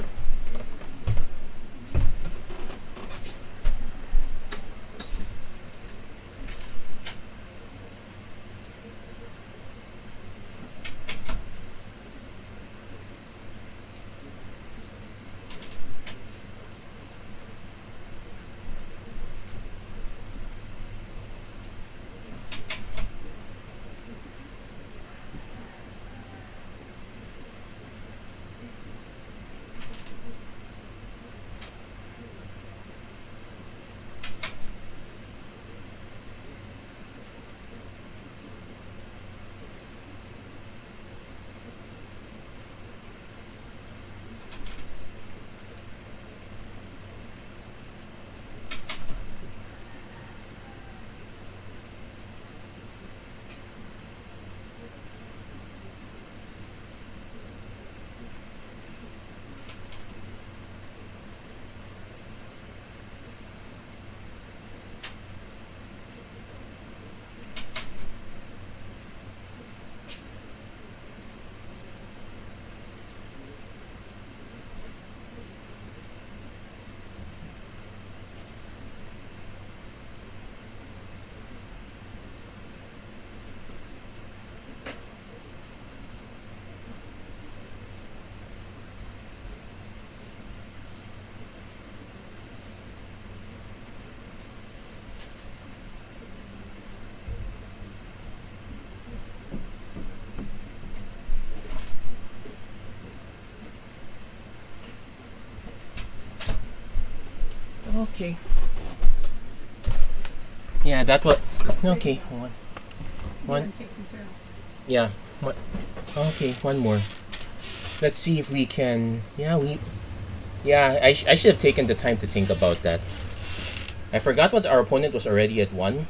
Okay. Yeah, that was okay. One. Yeah. What? Okay, one more. Let's see if we can. Yeah, I should have taken the time to think about that. I forgot what our opponent was already at 1.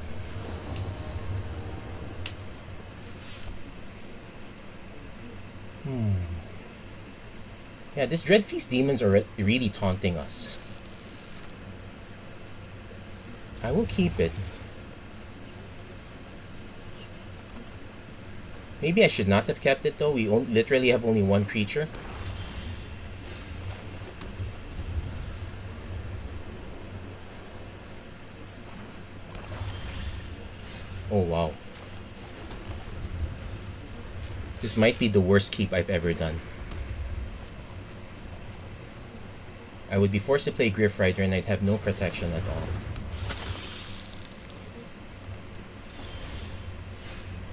Yeah, this Dreadfeast demons are really taunting us. I will keep it. Maybe I should not have kept it though. We literally have only 1 creature. Oh wow. This might be the worst keep I've ever done. I would be forced to play Griff Rider and I'd have no protection at all.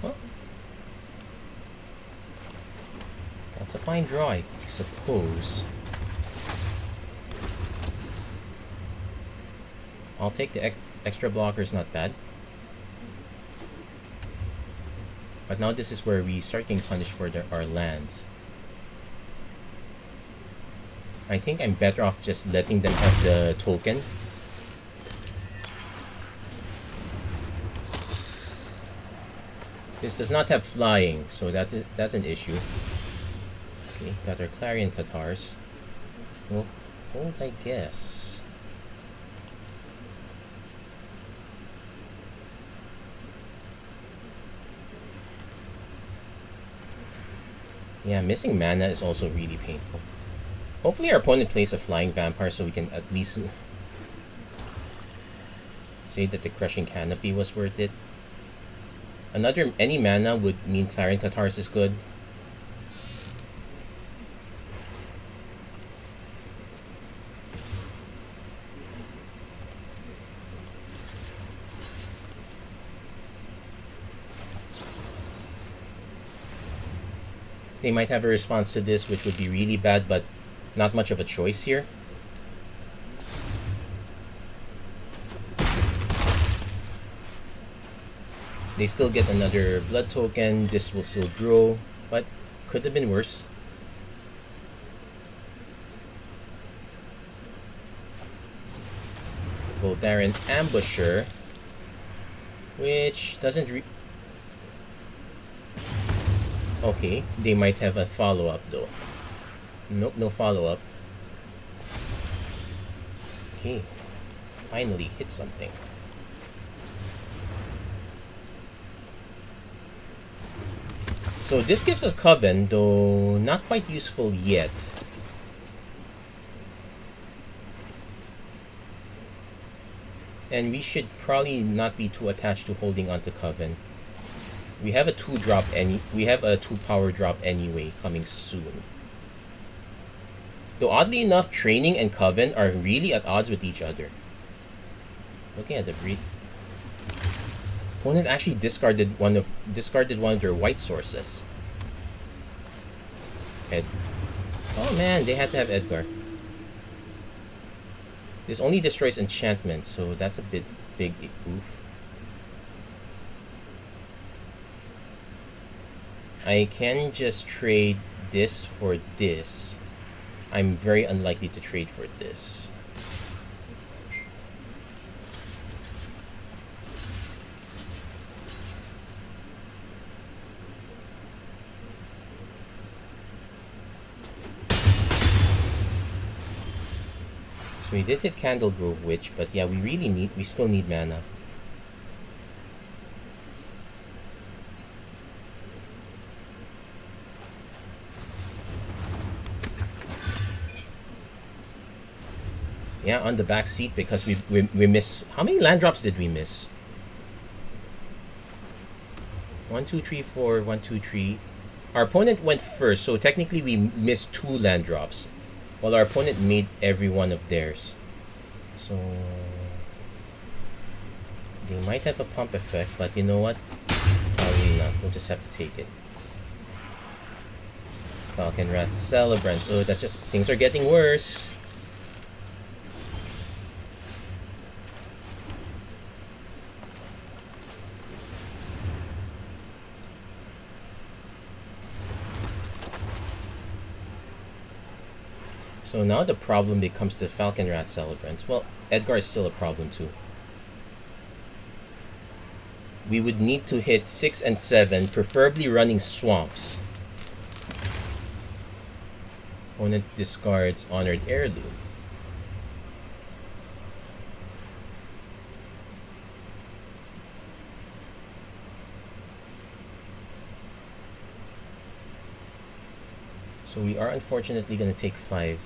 Well, that's a fine draw, I suppose. I'll take the extra blockers, not bad. But now this is where we start getting punished for our lands. I think I'm better off just letting them have the token. This does not have flying, so that's an issue. Okay, got our Clarion Cathars. Well, hold, I guess. Yeah, missing mana is also really painful. Hopefully our opponent plays a flying vampire so we can at least say that the Crushing Canopy was worth it. Any mana would mean Clarion Cathars is good. They might have a response to this, which would be really bad, but not much of a choice here. They still get another blood token. This will still grow, but could have been worse. Voldaren Ambusher, which doesn't okay, they might have a follow-up though. Nope, no follow-up. Okay, finally hit something. So this gives us Coven, though not quite useful yet. And we should probably not be too attached to holding onto Coven. We have a 2-drop we have a 2-power drop anyway coming soon. Though oddly enough, Training and Coven are really at odds with each other. Looking at the breed, opponent actually discarded one of their white sources. Oh man, they had to have Edgar. This only destroys enchantments, so that's a bit big oof. I can just trade this for this. I'm very unlikely to trade for this. So we did hit Candlegrove Witch, but yeah, we still need mana. Yeah, on the back seat because we miss. How many land drops did we miss? 1, 2, 3, 4, 1, 2, 3. Our opponent went first, so technically we missed 2 land drops, while our opponent made every one of theirs. So they might have a pump effect, but you know what? Probably not. We'll just have to take it. Falcon Rat Celebrants. Oh, that's just, things are getting worse. So now the problem becomes the Falcon Rat Celebrants. Well, Edgar is still a problem too. We would need to hit 6 and 7, preferably running swamps. Opponent discards Honored Heirloom. So we are unfortunately going to take 5.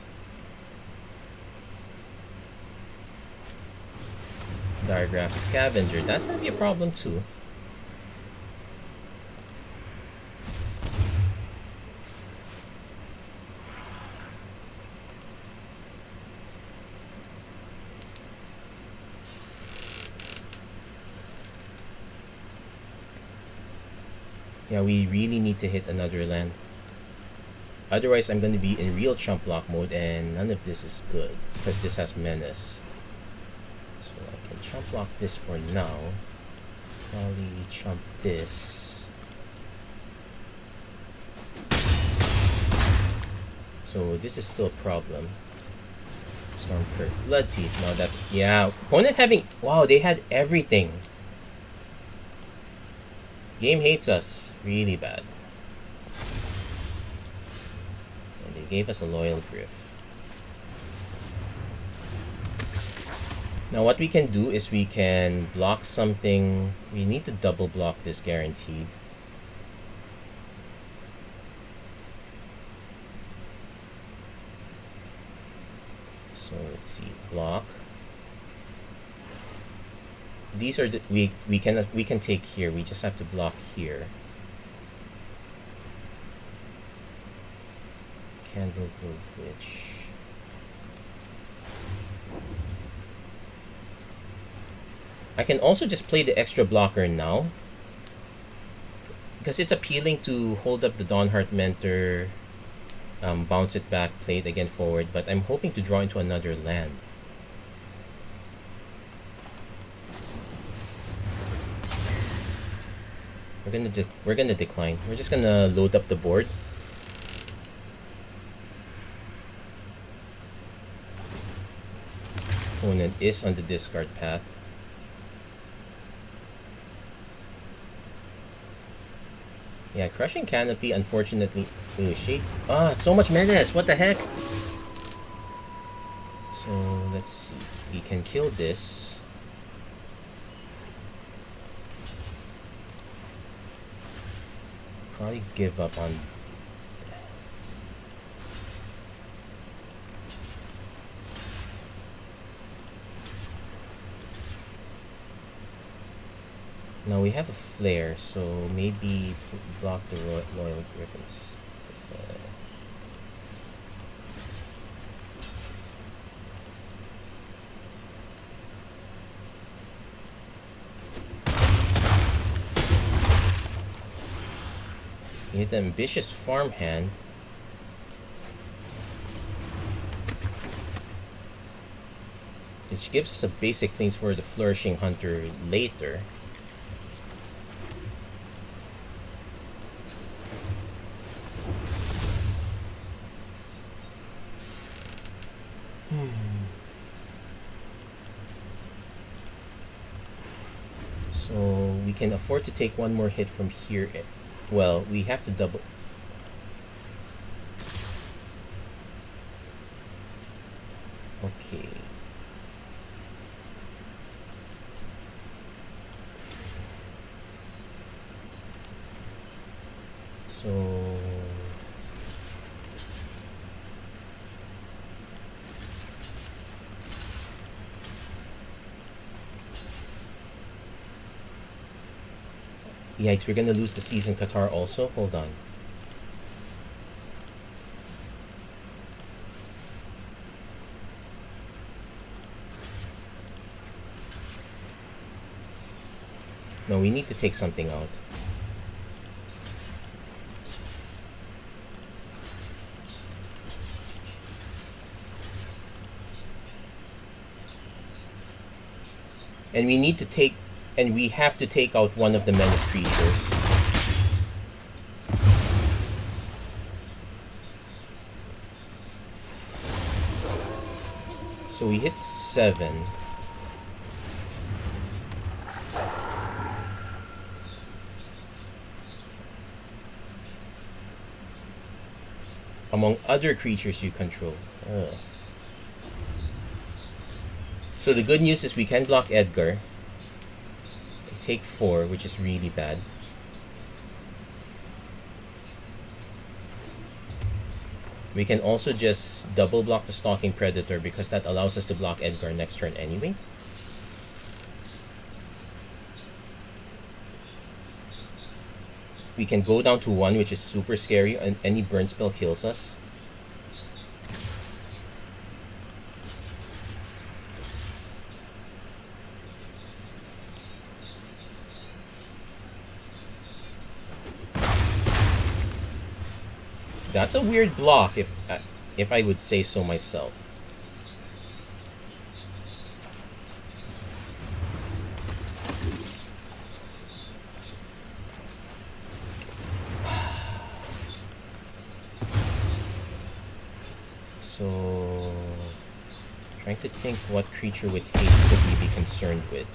Diagraph Scavenger. That's going to be a problem too. Yeah, we really need to hit another land. Otherwise, I'm going to be in real chump block mode, and none of this is good because this has Menace. So I can chump block this for now. Probably chump this. So this is still a problem. Stormkirk, Blood Teeth. No, that's, yeah. Opponent having, wow, they had everything. Game hates us really bad. And they gave us a Loyal Griff. Now what we can do is we can block something. We need to double block this guaranteed. So let's see, block. These are the, we can take here. We just have to block here. Candlegrove Witch. I can also just play the extra blocker now, because it's appealing to hold up the Dawnheart Mentor, bounce it back, play it again forward, but I'm hoping to draw into another land. We're gonna decline. We're just gonna load up the board. Opponent is on the discard path. Yeah, Crushing Canopy, unfortunately... Ooh, shade. Ah, so much menace! What the heck? So, let's see. We can kill this. Probably give up on... Now we have a flare, so maybe block the Loyal Griffins. We hit an ambitious farmhand. Which gives us a basic cleans for the Flourishing Hunter later. So we can afford to take one more hit from here. Well, we have to double. Okay. So yikes, we're gonna lose the Season Qatar also. Hold on. No, we need to take something out. And we need to take, and we have to take out one of the menace creatures. So we hit 7. Among other creatures you control. Ugh. So the good news is we can block Edgar. Take 4, which is really bad. We can also just double block the Stalking Predator because that allows us to block Edgar next turn anyway. We can go down to 1, which is super scary, and any burn spell kills us. That's a weird block, if I would say so myself. So, trying to think what creature with haste could we be concerned with.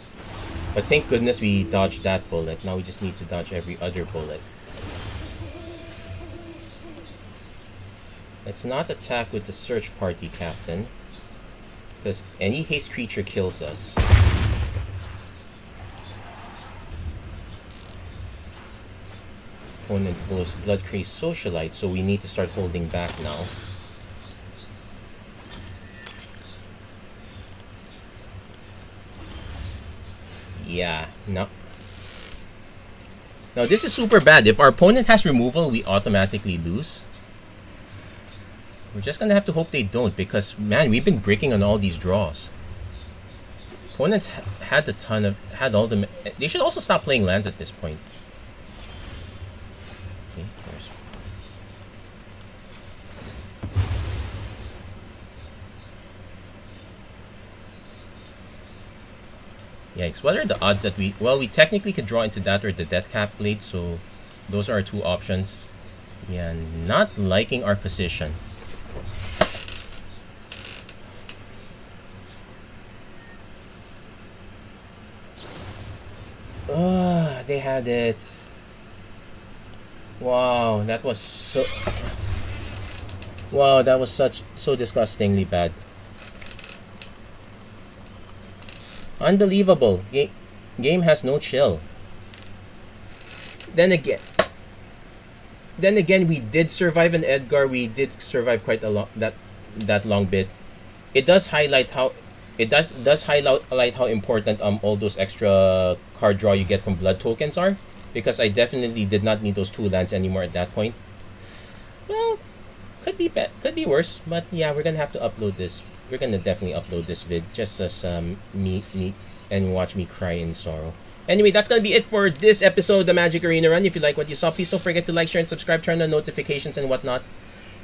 But thank goodness we dodged that bullet. Now we just need to dodge every other bullet. Let's not attack with the Search Party Captain, because any haste creature kills us. Opponent blows Bloodcrazed Socialite, so we need to start holding back now. Yeah, no. Now this is super bad. If our opponent has removal, we automatically lose. We're just gonna have to hope they don't, because man, we've been breaking on all these draws. Opponents had a ton of, all the. They should also stop playing lands at this point. Okay, yikes! What are the odds that we? Well, we technically could draw into that or the Deathcap Blade, so those are our two options. Yeah, not liking our position. They had it. Wow, that was so. Wow, that was so disgustingly bad. Unbelievable. Game has no chill. Then again, we did survive an Edgar. We did survive quite a lot that long bit. It does highlight how highlight how important all those extra card draw you get from blood tokens are, because I definitely did not need those 2 lands anymore at that point. Well, could be worse, but yeah, we're gonna have to upload this. We're gonna definitely upload this vid just as me and watch me cry in sorrow. Anyway, that's gonna be it for this episode of the Magic Arena Run. If you like what you saw, please don't forget to like, share, and subscribe, turn on notifications and whatnot.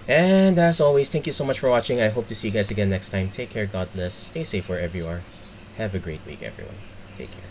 And as always, thank you so much for watching. I hope to see you guys again next time. Take care, God bless, stay safe wherever you are. Have a great week, everyone. Take care.